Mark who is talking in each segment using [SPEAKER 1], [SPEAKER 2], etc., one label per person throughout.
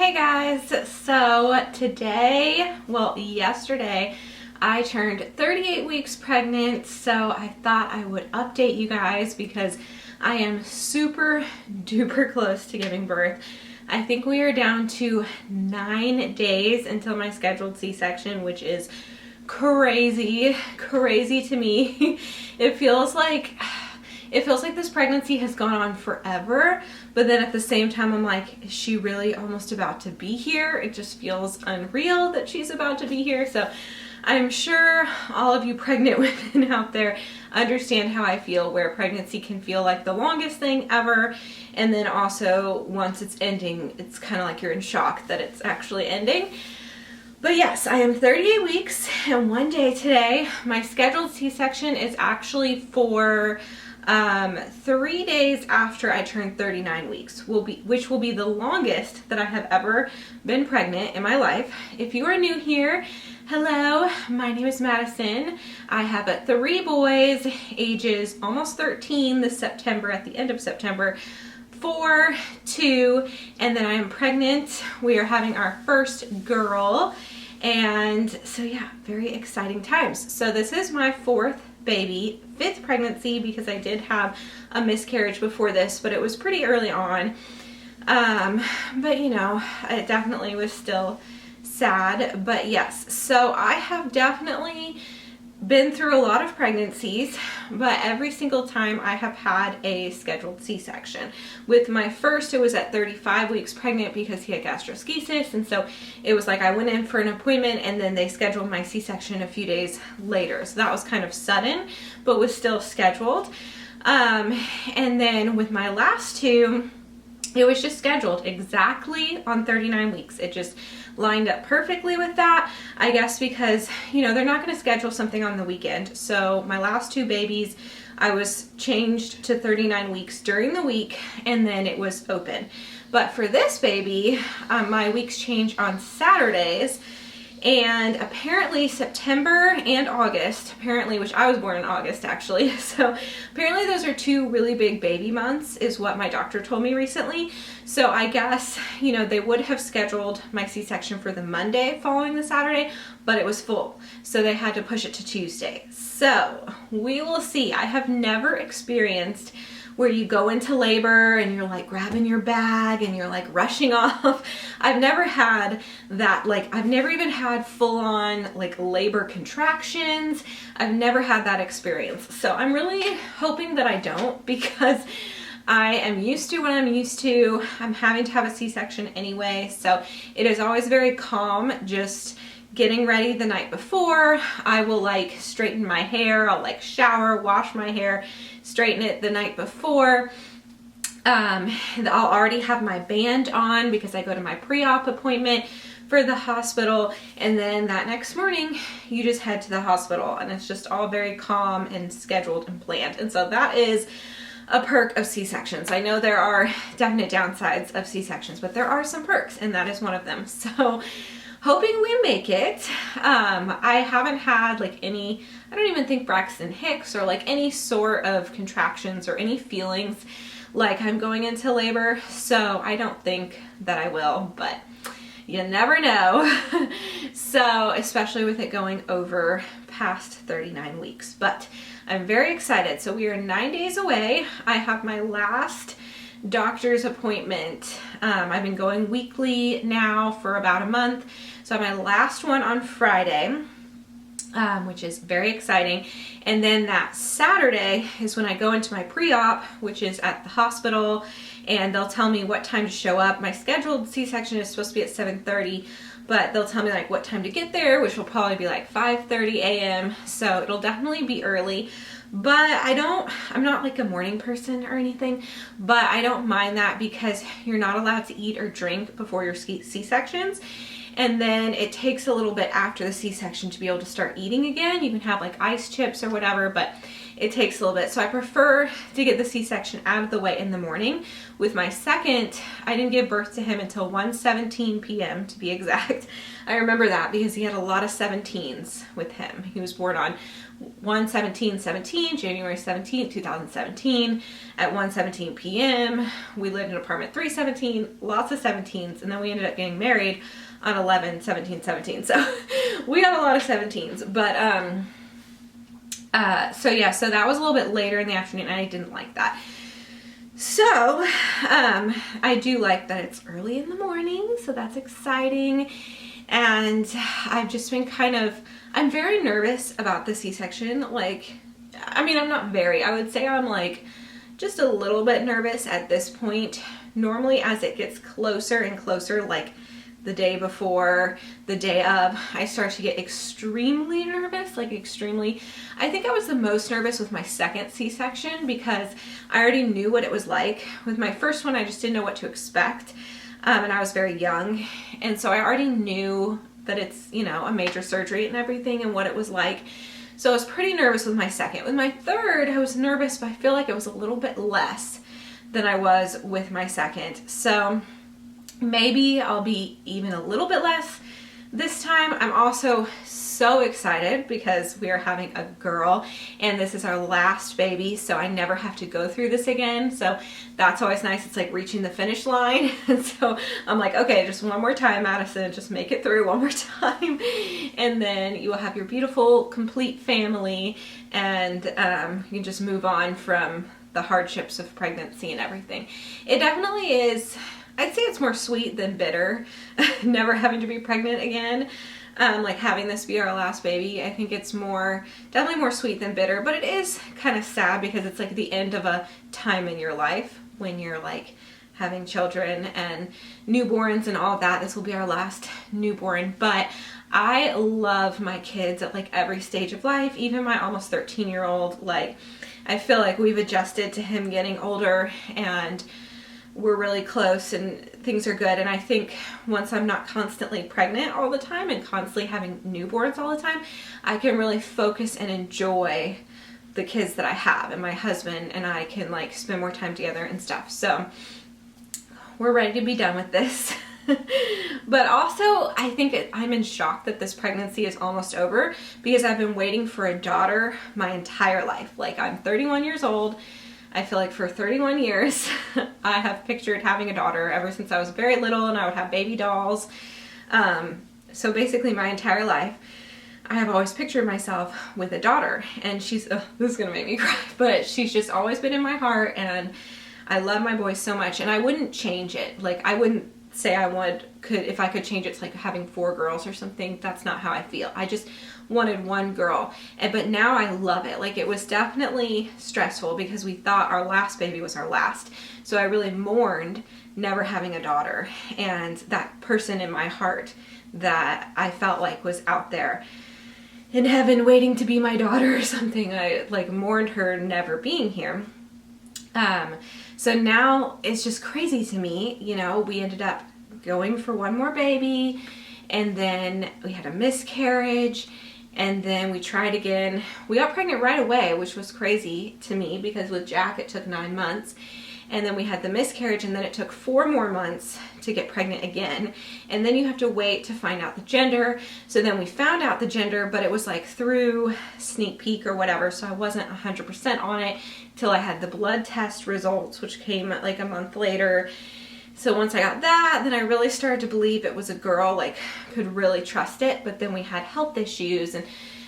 [SPEAKER 1] Hey guys, so today, well yesterday, I turned 38 weeks pregnant, so I thought I would update you guys because I am super duper close to giving birth. I think we are down to 9 days until my scheduled C-section, which is crazy to me. It feels like this pregnancy has gone on forever, but then at the same time I'm like, is she really almost about to be here? It just feels unreal that she's about to be here. So I'm sure all of you pregnant women out there understand how I feel, where pregnancy can feel like the longest thing ever, and then also once it's ending, it's kind of like you're in shock that it's actually ending. But yes, I am 38 weeks and 1 day today. My scheduled C-section is actually for 3 days after I turn 39 weeks, which will be the longest that I have ever been pregnant in my life. If you are new here, hello, my name is Madison. I have 3 boys, ages almost 13 this September, at the end of September, 4, 2, and then I am pregnant. We are having our first girl, and so yeah, very exciting times. So this is my 4th baby, 5th pregnancy, because I did have a miscarriage before this, but it was pretty early on. But you know, it definitely was still sad. But yes, so I have definitely been through a lot of pregnancies, but every single time I have had a scheduled C-section. With my first, it was at 35 weeks pregnant because he had gastroschisis, and so it was like I went in for an appointment and then they scheduled my C-section a few days later. So that was kind of sudden, but was still scheduled. And then with my last 2, it was just scheduled exactly on 39 weeks. It just lined up perfectly with that, I guess, because, you know, they're not going to schedule something on the weekend. So my last 2 babies, I was changed to 39 weeks during the week, and then it was open. But for this baby, my weeks change on Saturdays, and apparently September and August, apparently, which I was born in August actually, so apparently those are 2 really big baby months is what my doctor told me recently. So I guess, you know, they would have scheduled my C-section for the Monday following the Saturday, but it was full, so they had to push it to Tuesday. So we will see. I have never experienced where you go into labor and you're like grabbing your bag and you're like rushing off. I've never had that, like I've never even had full-on like labor contractions. I've never had that experience. So I'm really hoping that I don't, because I am used to what I'm used to. I'm having to have a C-section anyway, so it is always very calm, just getting ready the night before. I will like straighten my hair, I'll like shower, wash my hair, straighten it the night before. I'll already have my band on because I go to my pre-op appointment for the hospital, and then that next morning you just head to the hospital, and it's just all very calm and scheduled and planned. And so that is a perk of C-sections. I know there are definite downsides of C-sections, but there are some perks, and that is one of them. So hoping we make it. I haven't had like any, I don't even think Braxton Hicks or like any sort of contractions or any feelings like I'm going into labor, so I don't think that I will, but you never know. So especially with it going over past 39 weeks, but I'm very excited. So we are 9 days away. I have my last doctor's appointment. I've been going weekly now for about a month. So I have my last one on Friday, which is very exciting. And then that Saturday is when I go into my pre-op, which is at the hospital, and they'll tell me what time to show up. My scheduled C-section is supposed to be at 7:30, but they'll tell me like what time to get there, which will probably be like 5:30 a.m. So it'll definitely be early. But I'm not like a morning person or anything, but I don't mind that because you're not allowed to eat or drink before your C-sections. And then it takes a little bit after the C-section to be able to start eating again. You can have like ice chips or whatever, but it takes a little bit. So I prefer to get the C-section out of the way in the morning. With my second, I didn't give birth to him until 1:17 p.m. to be exact. I remember that because he had a lot of 17s with him. He was born on 1/17/17, January 17th, 2017 at 1:17 p.m. We lived in apartment 317, lots of 17s, and then we ended up getting married on 11/17/17. So we got a lot of 17s, but so yeah, so that was a little bit later in the afternoon, and I didn't like that. So I do like that it's early in the morning, so that's exciting. And I've just been I'm very nervous about the C-section. Like, I mean, I'm not very, I would say I'm like just a little bit nervous at this point. Normally as it gets closer and closer, like the day before, the day of, I start to get extremely nervous, like extremely. I think I was the most nervous with my second C-section because I already knew what it was like. With my first one, I just didn't know what to expect. And I was very young, and so I already knew that it's, you know, a major surgery and everything and what it was like. So I was pretty nervous with my second. With my third, I was nervous, but I feel like it was a little bit less than I was with my second. So maybe I'll be even a little bit less this time. I'm also so excited because we are having a girl, and this is our last baby, so I never have to go through this again. So that's always nice. It's like reaching the finish line. And so I'm like, okay, just one more time, Madison, just make it through one more time, and then you will have your beautiful complete family, and you can just move on from the hardships of pregnancy and everything. It definitely is, I'd say it's more sweet than bitter, never having to be pregnant again. Like having this be our last baby, I think it's definitely more sweet than bitter, but it is kind of sad because it's like the end of a time in your life when you're like having children and newborns and all of that. This will be our last newborn, but I love my kids at like every stage of life, even my almost 13-year-old. Like, I feel like we've adjusted to him getting older, and we're really close and things are good. And I think once I'm not constantly pregnant all the time and constantly having newborns all the time, I can really focus and enjoy the kids that I have, and my husband and I can like spend more time together and stuff. So we're ready to be done with this. But also I think I'm in shock that this pregnancy is almost over because I've been waiting for a daughter my entire life. Like, I'm 31 years old. I feel like for 31 years, I have pictured having a daughter ever since I was very little, and I would have baby dolls. So basically my entire life, I have always pictured myself with a daughter, and she's, this is gonna make me cry, but she's just always been in my heart, and I love my boys so much, and I wouldn't change it. Like, I wouldn't say if I could change it to like having 4 girls or something. That's not how I feel. I just wanted one girl, but now I love it. Like, it was definitely stressful because we thought our last baby was our last, so I really mourned never having a daughter, and that person in my heart that I felt like was out there in heaven waiting to be my daughter or something, I like mourned her never being here. So now it's just crazy to me. You know, we ended up going for one more baby, and then we had a miscarriage, and then we tried again. We got pregnant right away, which was crazy to me because with Jack it took 9 months, and then we had the miscarriage, and then it took 4 more months to get pregnant again, and then you have to wait to find out the gender. So then we found out the gender, but it was like through Sneak Peek or whatever, so I wasn't 100% on it till I had the blood test results, which came like a month later. So once I got that, then I really started to believe it was a girl, like could really trust it. But then we had health issues and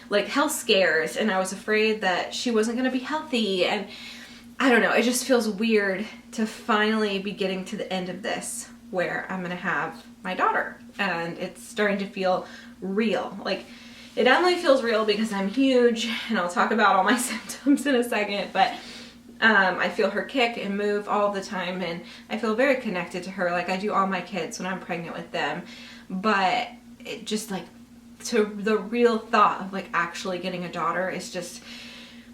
[SPEAKER 1] like health scares, and I was afraid that she wasn't going to be healthy, and I don't know, it just feels weird to finally be getting to the end of this where I'm going to have my daughter, and it's starting to feel real. Like, it definitely feels real because I'm huge, and I'll talk about all my symptoms in a second, but I feel her kick and move all the time, and I feel very connected to her like I do all my kids when I'm pregnant with them. But it just like, to the real thought of like actually getting a daughter is just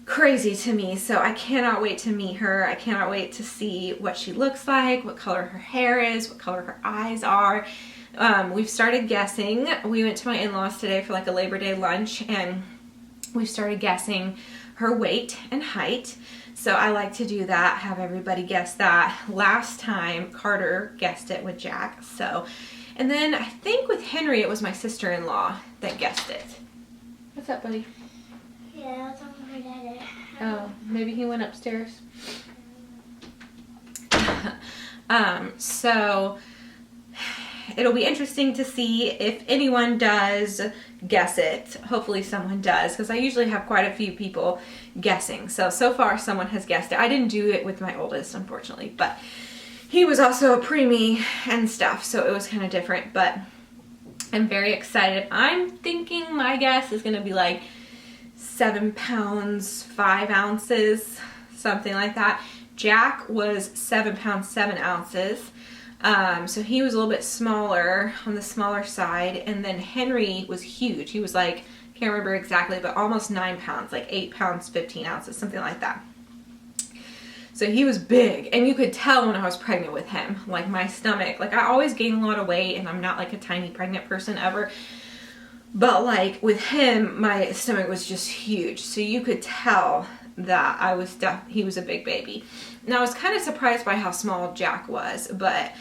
[SPEAKER 1] crazy to me. So I cannot wait to meet her. I cannot wait to see what she looks like, what color her hair is, what color her eyes are. We've started guessing. We went to my in-laws today for like a Labor Day lunch, and we've started guessing her weight and height. So I like to do that, have everybody guess that. Last time Carter guessed it with Jack. So, and then I think with Henry it was my sister-in-law that guessed it. What's up, buddy?
[SPEAKER 2] Yeah, that's what my dad.
[SPEAKER 1] Oh, maybe he went upstairs. So it'll be interesting to see if anyone does guess it. Hopefully someone does, because I usually have quite a few people guessing. So far someone has guessed it. I didn't do it with my oldest, unfortunately, but he was also a preemie and stuff, so it was kind of different, but I'm very excited. I'm thinking my guess is going to be like 7 pounds, 5 ounces, something like that. Jack was 7 pounds, 7 ounces. So he was a little bit smaller, on the smaller side. And then Henry was huge. He was like, can't remember exactly, but almost 9 pounds, like 8 pounds, 15 ounces, something like that. So he was big, and you could tell when I was pregnant with him, like my stomach, like I always gain a lot of weight, and I'm not like a tiny pregnant person ever. But like with him, my stomach was just huge. So you could tell that he was a big baby. Now I was kind of surprised by how small Jack was, but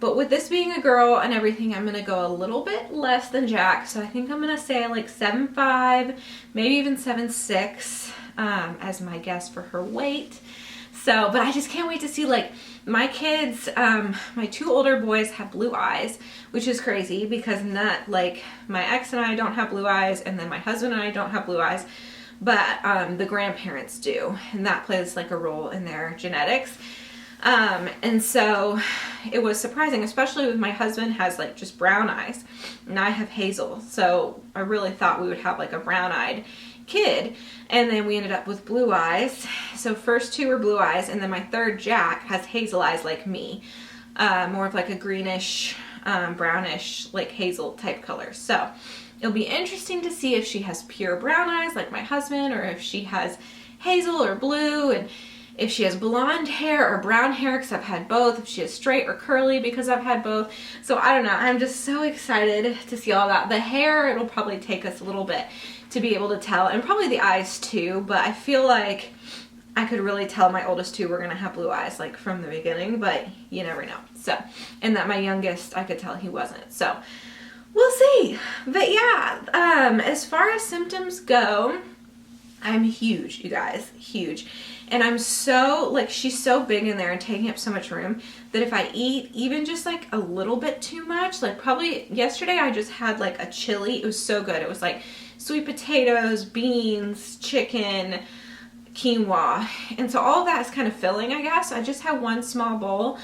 [SPEAKER 1] with this being a girl and everything, I'm gonna go a little bit less than Jack. So I think I'm gonna say like 7'5", maybe even 7'6", as my guess for her weight. So, but I just can't wait to see, like, my kids, my 2 older boys have blue eyes, which is crazy because not, like, my ex and I don't have blue eyes, and then my husband and I don't have blue eyes, but the grandparents do, and that plays, like, a role in their genetics. And so it was surprising, especially with my husband has, like, just brown eyes, and I have hazel, so I really thought we would have, like, a brown-eyed kid, and then we ended up with blue eyes. So first 2 were blue eyes, and then my third, Jack, has hazel eyes like me, more of like a greenish, brownish, like hazel type color. So it'll be interesting to see if she has pure brown eyes like my husband, or if she has hazel or blue, and if she has blonde hair or brown hair, because I've had both, if she has straight or curly, because I've had both. So I don't know, I'm just so excited to see all that. The hair, it'll probably take us a little bit to be able to tell, and probably the eyes too, but I feel like I could really tell my oldest 2 were gonna have blue eyes, like from the beginning, but you never know. So, and that my youngest, I could tell he wasn't. So we'll see. But yeah, as far as symptoms go, I'm huge, you guys, huge. And I'm so, like, she's so big in there and taking up so much room that if I eat even just like a little bit too much, like probably yesterday I just had like a chili. It was so good. It was like sweet potatoes, beans, chicken, quinoa. And so all of that is kind of filling, I guess. I just had one small bowl,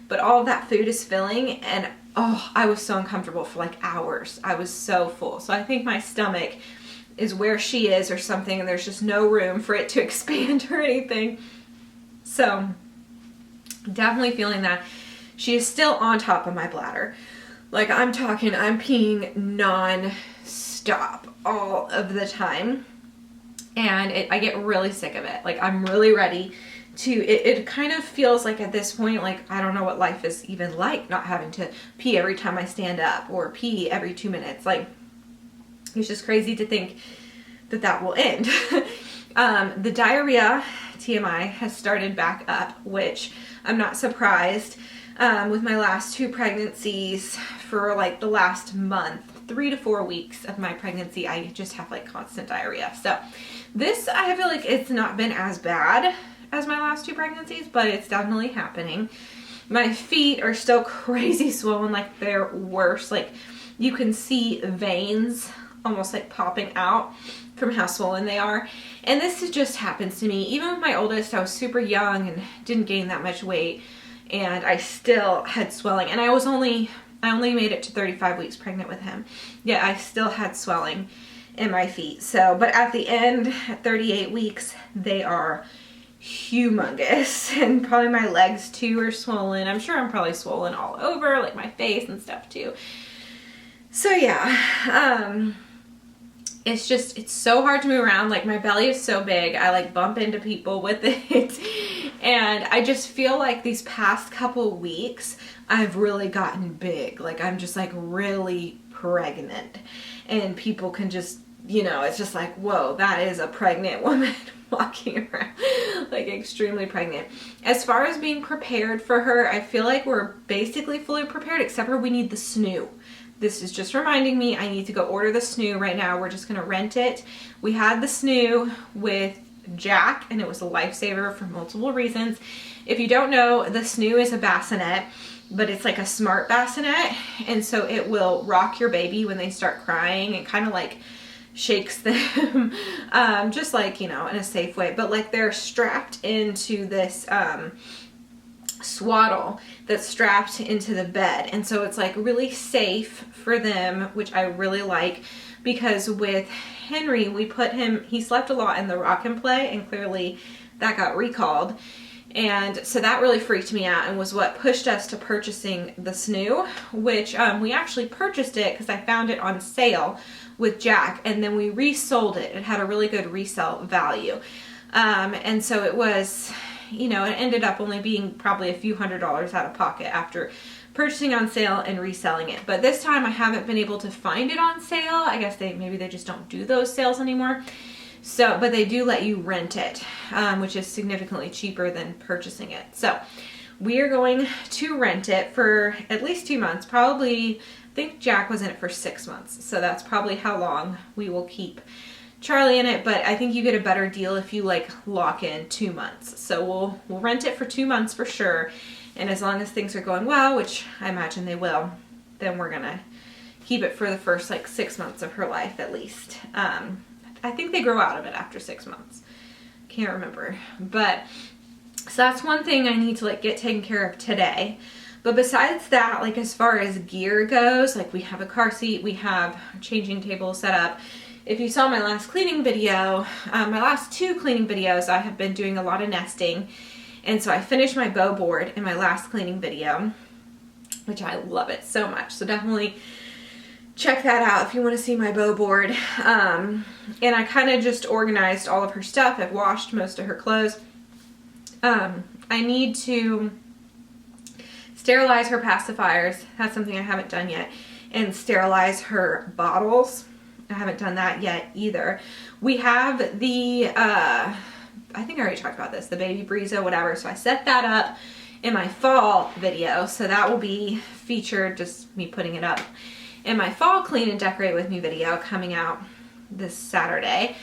[SPEAKER 1] but all of that food is filling, and oh, I was so uncomfortable for like hours. I was so full. So I think my stomach is where she is or something, and there's just no room for it to expand or anything. So definitely feeling that. She is still on top of my bladder. Like I'm talking, I'm peeing non-stop all of the time. And I get really sick of it. Like I'm really ready to, it kind of feels like at this point, like I don't know what life is even like, not having to pee every time I stand up or pee every 2 minutes. Like it's just crazy to think that that will end. The diarrhea, TMI, has started back up, which I'm not surprised. With my last 2 pregnancies, for like the last month, 3 to 4 weeks of my pregnancy, I just have like constant diarrhea. So this, I feel like it's not been as bad as my last 2 pregnancies, but it's definitely happening. My feet are still crazy swollen, like they're worse. Like you can see veins almost like popping out from how swollen they are. And this just happens to me. Even with my oldest, I was super young and didn't gain that much weight, and I still had swelling. And I only made it to 35 weeks pregnant with him. Yet I still had swelling in my feet. So, but at the end, at 38 weeks, they are humongous. And probably my legs too are swollen. I'm sure I'm probably swollen all over, like my face and stuff too. So yeah, it's so hard to move around. Like my belly is so big, I like bump into people with it. And I just feel like these past couple weeks, I've really gotten big. Like I'm just like really pregnant, and people can just you know, it's just like, whoa, that is a pregnant woman walking around, like extremely pregnant. As far as being prepared for her, I feel like we're basically fully prepared, except for we need the snoo. This is just reminding me I need to go order the snoo right now. We're just gonna rent it. We had the snoo with Jack, and it was a lifesaver for multiple reasons. If you don't know, the snoo is a bassinet, but it's like a smart bassinet, and so it will rock your baby when they start crying and kind of like shakes them just like, you know, in a safe way, but like they're strapped into this swaddle that's strapped into the bed, and so it's like really safe for them, which I really like, because with Henry, we put him, he slept a lot in the rock and play, and clearly that got recalled. And so that really freaked me out and was what pushed us to purchasing the snoo, which we actually purchased it because I found it on sale with Jack, and then we resold it. It had a really good resale value. And so it was, you know, it ended up only being probably a few $100s out of pocket after purchasing on sale and reselling it. But this time I haven't been able to find it on sale. I guess maybe they just don't do those sales anymore. So, but they do let you rent it, which is significantly cheaper than purchasing it. So we are going to rent it for at least 2 months. Probably, I think Jack was in it for 6 months. So that's probably how long we will keep Charlie in it. But I think you get a better deal if you like lock in 2 months. So we'll rent it for 2 months for sure. And as long as things are going well, which I imagine they will, then we're gonna keep it for the first like 6 months of her life at least. I think they grow out of it after 6 months. Can't remember. But so that's one thing I need to like get taken care of today. But besides that, like as far as gear goes, like we have a car seat, we have a changing table set up. If you saw my last cleaning video, my last 2 cleaning videos, I have been doing a lot of nesting. And so I finished my bow board in my last cleaning video, which I love it so much. So definitely check that out if you want to see my bow board. And I kind of just organized all of her stuff. I've washed most of her clothes. I need to sterilize her pacifiers. That's something I haven't done yet. And sterilize her bottles. I haven't done that yet either. We have the, I think I already talked about this, the baby Breezo, whatever. So I set that up in my fall video. So that will be featured, just me putting it up in my fall clean and decorate with me video coming out this Saturday.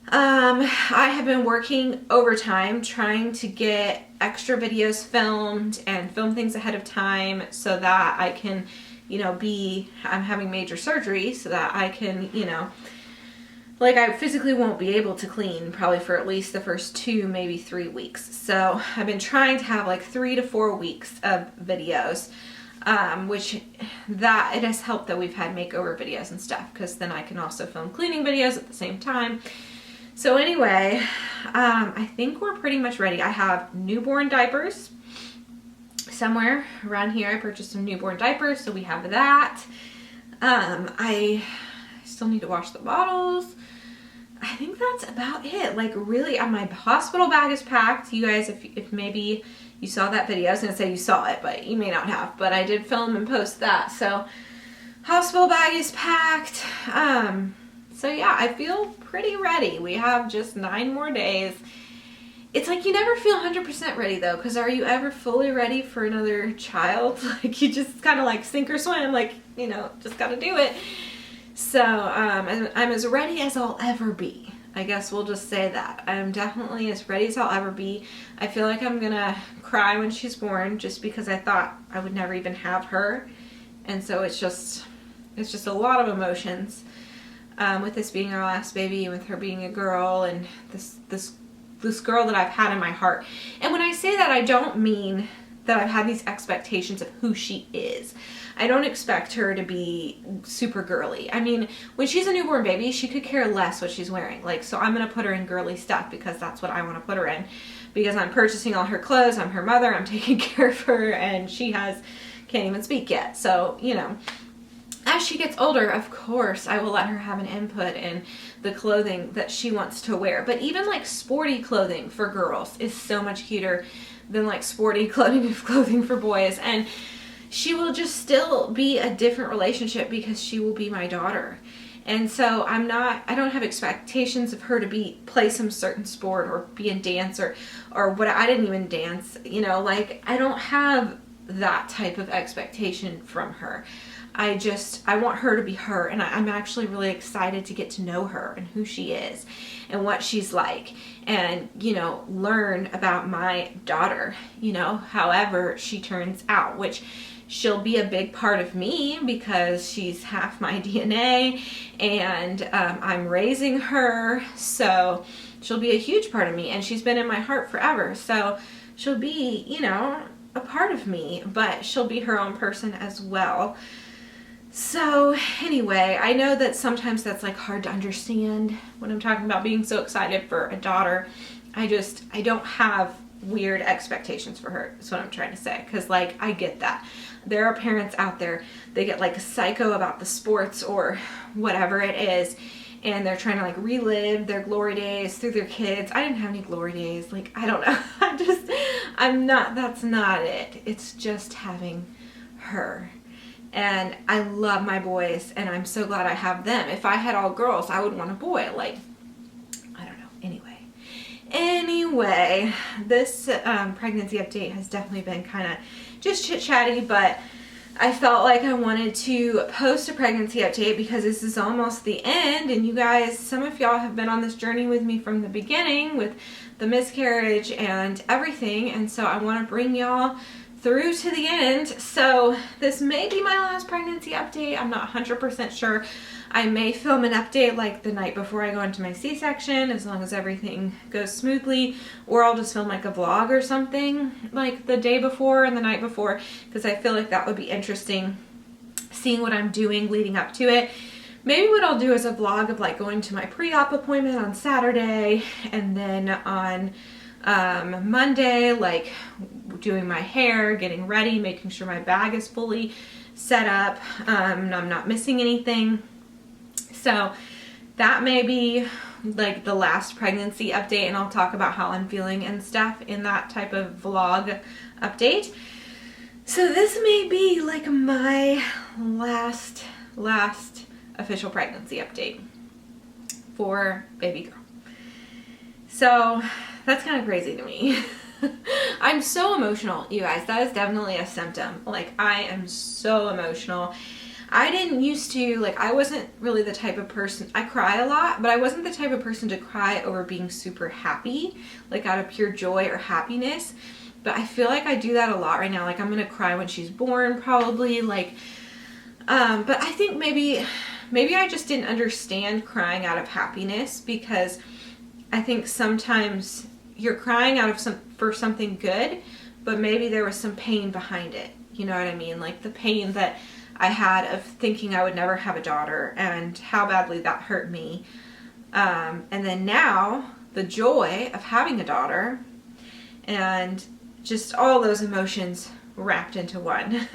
[SPEAKER 1] I have been working overtime trying to get extra videos filmed and film things ahead of time so that I can, you know, I'm having major surgery so that I can, you know, like I physically won't be able to clean probably for at least the first 2, maybe 3 weeks. So I've been trying to have like 3 to 4 weeks of videos. Which that it has helped that we've had makeover videos and stuff, because then I can also film cleaning videos at the same time. So anyway, I think we're pretty much ready. I have newborn diapers somewhere around here. I purchased some newborn diapers, so we have that. I still need to wash the bottles. I think that's about it. Like really, my hospital bag is packed. You guys, if maybe you saw that video, I was gonna say you saw it, but you may not have, but I did film and post that. So hospital bag is packed. So yeah, I feel pretty ready. We have just 9 more days. It's like you never feel 100% ready though, because are you ever fully ready for another child? Like you just kind of like sink or swim, like, you know, just gotta do it. So and I'm as ready as I'll ever be. I guess we'll just say that. I'm definitely as ready as I'll ever be. I feel like I'm gonna cry when she's born just because I thought I would never even have her. And so it's just a lot of emotions with this being our last baby and with her being a girl and this girl that I've had in my heart. And when I say that, I don't mean that I've had these expectations of who she is. I don't expect her to be super girly. I mean, when she's a newborn baby, she could care less what she's wearing. Like, so I'm gonna put her in girly stuff because that's what I wanna put her in. Because I'm purchasing all her clothes, I'm her mother, I'm taking care of her, and she can't even speak yet. So, you know, as she gets older, of course, I will let her have an input in the clothing that she wants to wear. But even like sporty clothing for girls is so much cuter than like sporty clothing for boys. And she will just still be a different relationship because she will be my daughter. And so I don't have expectations of her to play some certain sport or be in dance or what. I didn't even dance, you know, like I don't have that type of expectation from her. I want her to be her, and I'm actually really excited to get to know her and who she is and what she's like, and, you know, learn about my daughter, you know, however she turns out, which she'll be a big part of me because she's half my DNA, and I'm raising her, so she'll be a huge part of me, and she's been in my heart forever, so she'll be, you know, a part of me, but she'll be her own person as well. So anyway, I know that sometimes that's like hard to understand when I'm talking about being so excited for a daughter. I don't have weird expectations for her, is what I'm trying to say. Because like, I get that. There are parents out there, they get like psycho about the sports or whatever it is, and they're trying to like relive their glory days through their kids. I didn't have any glory days. Like, I don't know. That's not it. It's just having her. And I love my boys, and I'm so glad I have them. If I had all girls, I would want a boy. Like, I don't know. Anyway, this pregnancy update has definitely been kind of just chit-chatty, but I felt like I wanted to post a pregnancy update because this is almost the end, and you guys, some of y'all have been on this journey with me from the beginning with the miscarriage and everything, and so I want to bring y'all through to the end. So this may be my last pregnancy update. I'm not 100% sure. I may film an update like the night before I go into my C-section, as long as everything goes smoothly, or I'll just film like a vlog or something like the day before and the night before, because I feel like that would be interesting, seeing what I'm doing leading up to it. Maybe what I'll do is a vlog of like going to my pre-op appointment on Saturday, and then on Monday, like doing my hair, getting ready, making sure my bag is fully set up, and I'm not missing anything. So that may be like the last pregnancy update, and I'll talk about how I'm feeling and stuff in that type of vlog update. So this may be like my last official pregnancy update for baby girl. So that's kind of crazy to me. I'm so emotional, you guys. That is definitely a symptom. Like, I am so emotional. I didn't used to, like, I wasn't really the type of person, I cry a lot, but I wasn't the type of person to cry over being super happy, like out of pure joy or happiness. But I feel like I do that a lot right now. Like, I'm gonna cry when she's born, probably, like, but I think maybe I just didn't understand crying out of happiness, because I think sometimes you're crying out of for something good, but maybe there was some pain behind it. You know what I mean? Like the pain that I had of thinking I would never have a daughter and how badly that hurt me. And then now the joy of having a daughter and just all those emotions wrapped into one.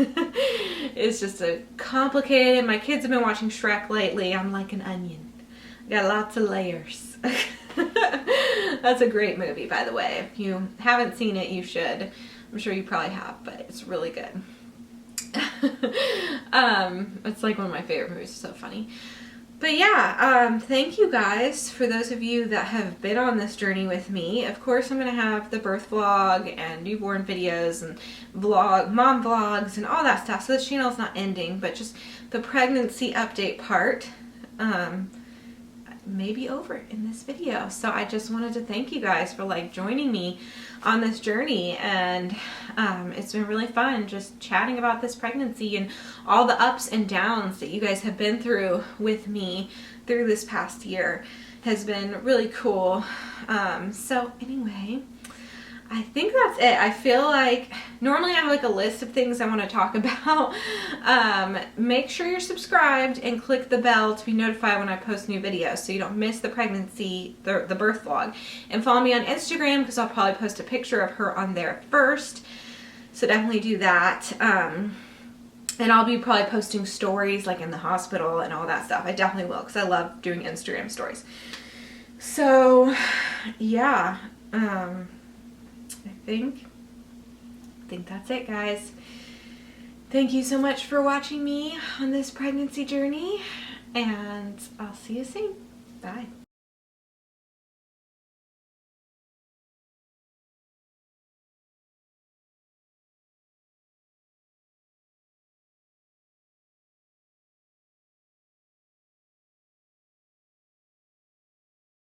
[SPEAKER 1] It's just a complicated. My kids have been watching Shrek lately. I'm like an onion. I got lots of layers. That's a great movie, by the way. If you haven't seen it, you should. I'm sure you probably have, but it's really good. It's like one of my favorite movies. It's so funny. But yeah, thank you guys for those of you that have been on this journey with me. Of course, I'm going to have the birth vlog and newborn videos and mom vlogs and all that stuff. So the channel's not ending, but just the pregnancy update part may be over in this video. So I just wanted to thank you guys for like joining me on this journey, and it's been really fun just chatting about this pregnancy and all the ups and downs that you guys have been through with me through this past year. Has been really cool. So anyway, I think that's it. I feel like normally I have like a list of things I want to talk about. Make sure you're subscribed and click the bell to be notified when I post new videos so you don't miss the pregnancy, the birth vlog. And follow me on Instagram because I'll probably post a picture of her on there first. So definitely do that. And I'll be probably posting stories like in the hospital and all that stuff. I definitely will because I love doing Instagram stories. So yeah. I think that's it, guys. Thank you so much for watching me on this pregnancy journey, and I'll see you soon. Bye.